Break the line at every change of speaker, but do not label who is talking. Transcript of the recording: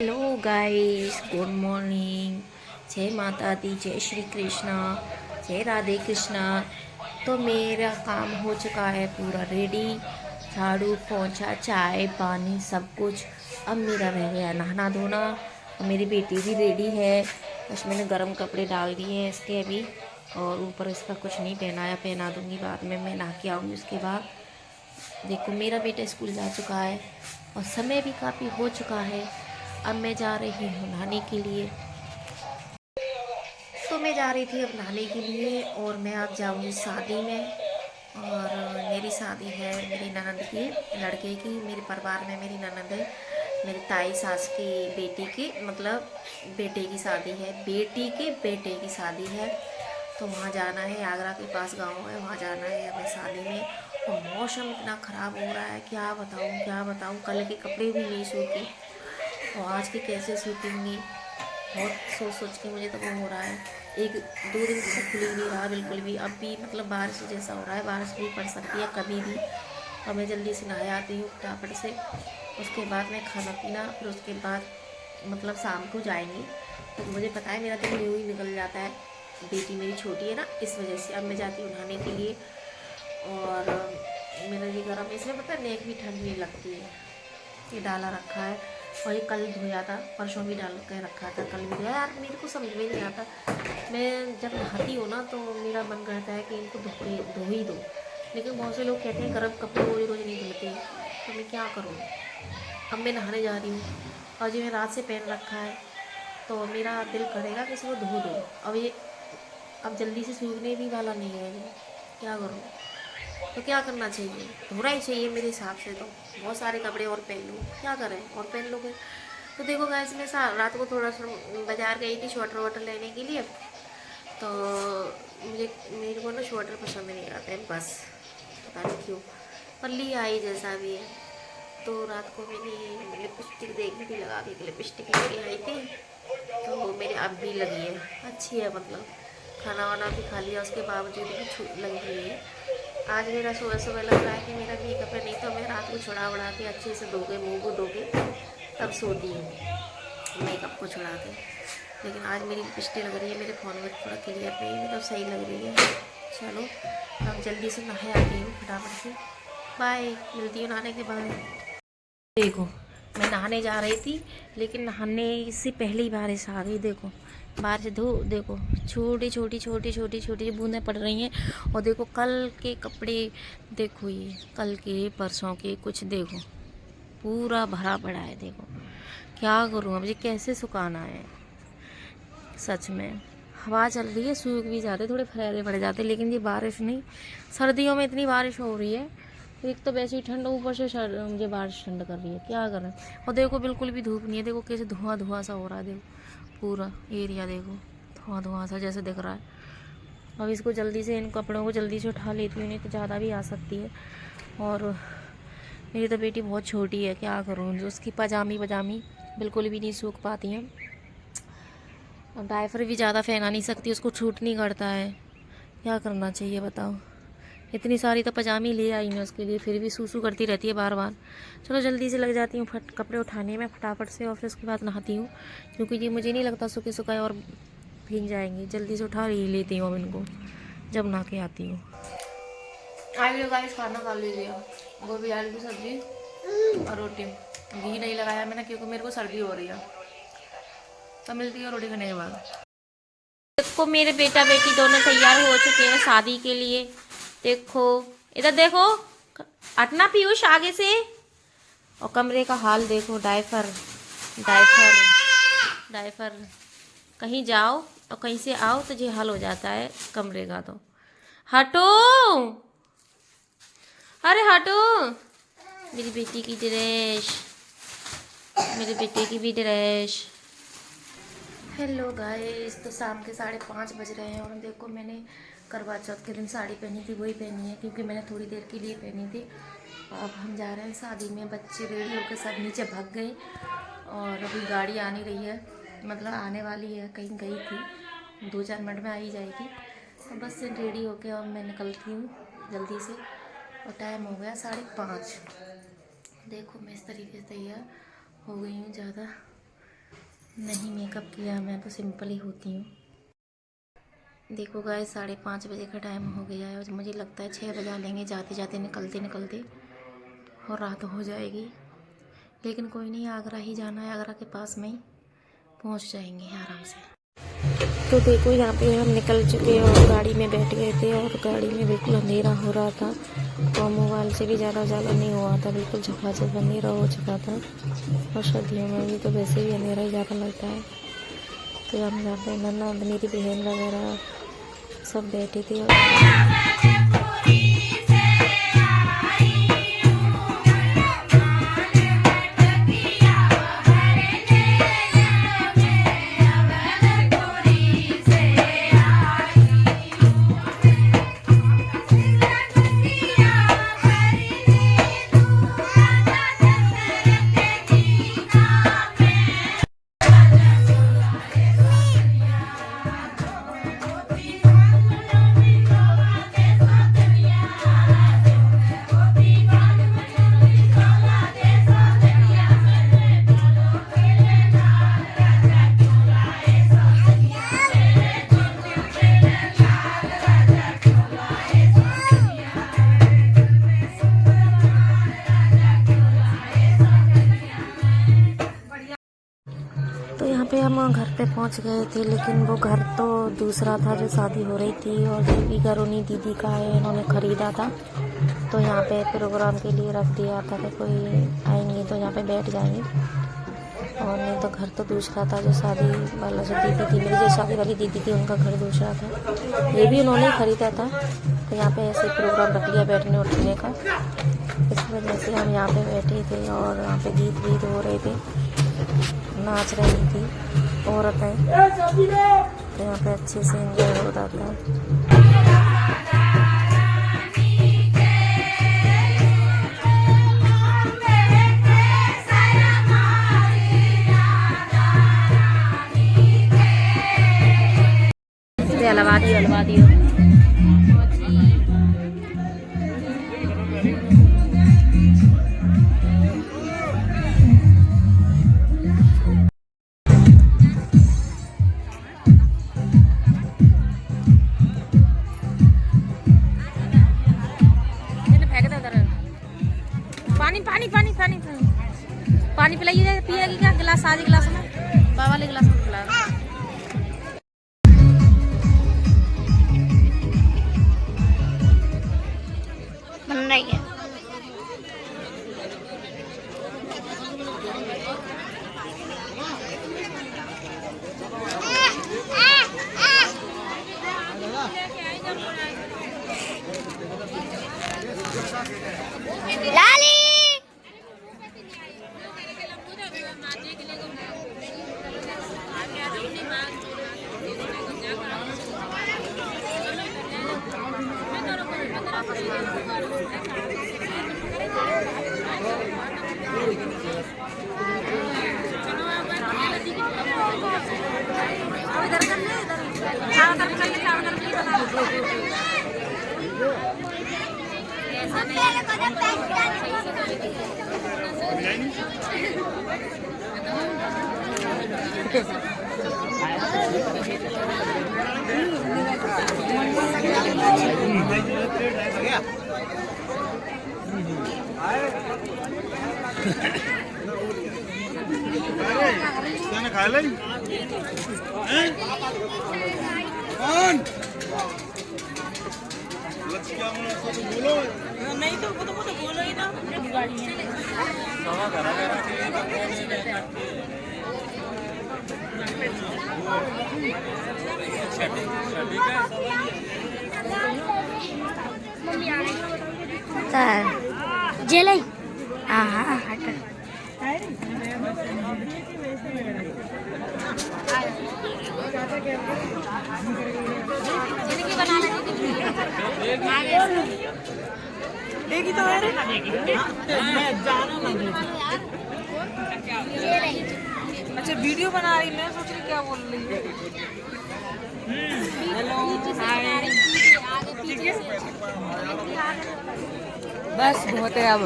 Hello guys, good morning. जय माता दी, जय श्री कृष्णा, जय राधे कृष्णा। तो मेरा काम हो चुका है पूरा रेडी। झाड़ू पोंछा चाय पानी सब कुछ। अब मेरा रह गया नहाना धोना। और मेरी बेटी भी रेडी है, बस मैंने गर्म कपड़े डाल दिए हैं इसके अभी। और ऊपर इसका कुछ नहीं पहनाया, पहना दूंगी बाद में, मैं नहा के आऊँगी उसके बाद। देखो मेरा बेटा स्कूल जा चुका है और समय भी काफ़ी हो चुका है। अब मैं जा रही हूँ नहाने के लिए। तो मैं जा रही थी अब नहाने के लिए और मैं अब जाऊँगी शादी में। और मेरी शादी है मेरी ननद की लड़के की। मेरे परिवार में मेरी ननद है, मेरी ताई सास की बेटी की, मतलब बेटे की शादी है, बेटी के बेटे की शादी है। तो वहाँ जाना है, आगरा के पास गांव है, वहाँ जाना है हमें शादी में। और मौसम इतना ख़राब हो रहा है, क्या बताऊँ क्या बताऊँ। कल के कपड़े भी नहीं सूखे और आज के कैसे सूखेंगे। बहुत सोच सोच के मुझे तो वो हो रहा है। एक दो दिन से खुल ही नहीं रहा बिल्कुल भी। अब भी मतलब बारिश जैसा हो रहा है, बारिश भी पड़ सकती है कभी भी। और मैं जल्दी से नहा आती हूँ फटाफट से। उसके बाद मैं खाना पीना, फिर उसके बाद मतलब शाम को जाएंगे। तो मुझे पता है मेरा दिन यूँ ही निकल जाता है। बेटी मेरी छोटी है ना, इस वजह से अब मैं जाती हूँ नहाने के लिए। और मेरा ये गर्म, इसमें पता है नेक भी ठंड नहीं लगती है। ये डाला रखा है और ये कल धोया था, परसों भी डाल के रखा था, कल भी धोया। यार मेरे को समझ में नहीं आता, मैं जब नहाती हूँ ना तो मेरा मन करता है कि इनको धो ही दो। लेकिन बहुत से लोग कहते हैं गर्म कपड़े रोज रोज नहीं धुलते, तो मैं क्या करूँ। अब मैं नहाने जा रही हूँ और जो मैं रात से पहन रखा है, तो मेरा दिल करेगा कि इसको धो दो। अब ये अब जल्दी से सूखने भी वाला नहीं है ये, क्या करूँ। तो क्या करना चाहिए, धोना ही चाहिए मेरे हिसाब से। तो बहुत सारे कपड़े और पहन लूँ, क्या करें, और पहन लोगे। तो देखो गाइस, मैं रात को थोड़ा सा बाज़ार गई थी स्वेटर वाटर लेने के लिए। तो मेरे को ना स्वेटर पसंद नहीं आते हैं, बस पता नहीं क्यों, पर लिया आई जैसा भी है। तो रात को मैंने लिपस्टिक देखी थी, लगा के लिपस्टिक लेके आई थी। तो मेरे अब भी लगी है, अच्छी है, मतलब खाना वाना भी खा लिया उसके बावजूद भी लगी हुई है। आज मेरा सुबह सुबह लग रहा है कि मेरा मेकअप है, नहीं तो मैं रात को छुड़ा उड़ा के अच्छे से धो के मुँह को धो के तब सोती हूँ मेकअप को छुड़ा के। लेकिन आज मेरी लिपस्टिक लग रही है, मेरे फ़ोन में थोड़ा क्लियर नहीं है, मतलब सही लग रही है। चलो अब जल्दी से नहा आती हूँ फटाफट से। बाय, मिलती हूँ नहाने के बाद। देखो मैं नहाने जा रही थी, लेकिन नहाने से पहले ही बारिश आ गई। देखो बारिश देखो छोटी छोटी छोटी छोटी छोटी बूंदें पड़ रही हैं। और देखो कल के कपड़े, देखो ये कल के परसों के कुछ, देखो पूरा भरा पड़ा है। देखो क्या करूँ अब, ये कैसे सुखाना है। सच में हवा चल रही है, सूख भी जाते, थोड़े फैले पड़ जाते, लेकिन ये बारिश नहीं। सर्दियों में इतनी बारिश हो रही है, एक तो वैसे ही ठंड, ऊपर से मुझे बारिश ठंड कर रही है, क्या करें। और देखो बिल्कुल भी धूप नहीं है, देखो कैसे धुआं धुआं सा हो रहा है। देखो पूरा एरिया, देखो धुआं धुआं सा जैसे दिख रहा है। अब इसको जल्दी से, इन कपड़ों को जल्दी से उठा लेती हूँ, नहीं तो ज़्यादा भी आ सकती है। और मेरी तो बेटी बहुत छोटी है, क्या करूँ, उसकी पजामी बिल्कुल भी नहीं सूख पाती हैं। अब डायपर भी ज़्यादा फेंका नहीं सकती, उसको छूट नहीं करता है। क्या करना चाहिए बताओ। इतनी सारी तो पजामी ले आई मैं उसके लिए, फिर भी सूसू करती रहती है बार बार। चलो जल्दी से लग जाती हूँ कपड़े उठाने में फटाफट से, और फिर उसके बाद नहाती हूँ, क्योंकि ये मुझे नहीं लगता सूखे सुखाए और भीग जाएंगे। जल्दी से उठा ही लेती हूँ अब इनको, जब नहा के आती हूँ। आइए गाइस, खाना खा लीजिए, गोभी आलू की सब्जी और रोटी। घी नहीं लगाया मैंने क्योंकि मेरे को सर्दी हो रही है। तो मिलती है रोटी खाने के बाद। देखो मेरे बेटा बेटी दोनों तैयार हो चुके हैं शादी के लिए। देखो इधर देखो, हटना पीयूष आगे से। और कमरे का हाल देखो, डायपर डायपर डायपर। कहीं जाओ और कहीं से आओ तो ये हाल हो जाता है कमरे का। तो हटो, अरे हटो। मेरी बेटी की ड्रेस, मेरे बेटे की भी ड्रेस। हेलो गाइस, तो शाम के 5:30 बज रहे हैं और देखो मैंने करवा चौथ के दिन साड़ी पहनी थी, वही पहनी है, क्योंकि मैंने थोड़ी देर के लिए पहनी थी। अब हम जा रहे हैं शादी में। बच्चे रेडी होकर सब नीचे भाग गए और अभी गाड़ी आ नहीं रही है, मतलब आने वाली है, कहीं गई थी, 2-4 मिनट में आ ही जाएगी। तो बस से रेडी होकर अब मैं निकलती हूँ जल्दी से। और टाइम हो गया 5:30। देखो मैं इस तरीके से तैयार हो गई हूँ ज़्यादा। नहीं मेकअप किया, मैं तो सिंपल ही होती हूँ। देखो गाइस 5:30 बजे का टाइम हो गया है और मुझे लगता है 6 बजा लेंगे जाते जाते, निकलते निकलते, और रात हो जाएगी। लेकिन कोई नहीं, आगरा ही जाना है, आगरा के पास में ही पहुँच जाएंगे आराम से। तो देखो यहाँ पे हम निकल चुके और गाड़ी में बैठ गए थे और गाड़ी में बिल्कुल अंधेरा हो रहा था और मोबाइल से भी ज़्यादा नहीं हुआ था, बिल्कुल झपाझप अंधेरा हो चुका था। और सर्दियों में भी तो वैसे भी अंधेरा ही ज़्यादा लगता है। तो हम यहाँ पे नन्ना मेरी बहन वगैरह सब बैठे थे तो यहाँ पे हम घर पे पहुँच गए थे, लेकिन वो घर तो दूसरा था जो शादी हो रही थी। और जो भी घर उन्हीं दीदी का है, इन्होंने ख़रीदा था। तो यहाँ पे प्रोग्राम के लिए रख दिया था कि कोई आएंगे तो यहाँ पे बैठ जाएंगे। और नहीं तो घर तो दूसरा था, जो शादी वाला जो दीदी थी, मेरी जो शादी वाली दीदी थी, उनका घर दूसरा था। ये भी उन्होंने ख़रीदा था। तो यहाँ पे ऐसे प्रोग्राम रख लिया बैठने उठने का। इस वजह से हम यहाँ पे बैठे थे और यहाँ पे गीत वीत हो रहे थे, नाच रही थी औरतें। तो यहाँ पे अच्छे से एंजॉय हो रहा था। हलवा दियो पानी पिलाइए, पिएगी क्या? गिलास, आधी गिलास में, बाबा वाले गिलास में पिला। बन रही है। लाली खा ले बोलो नहीं तो वो तो बोलो ही ना गाड़ी में जेल हाँ हट देगी तो है मैं जाना अच्छा वीडियो बना रही, मैं सोच रही क्या बोल रही है। हेलो हाय, बस बहुत है अब।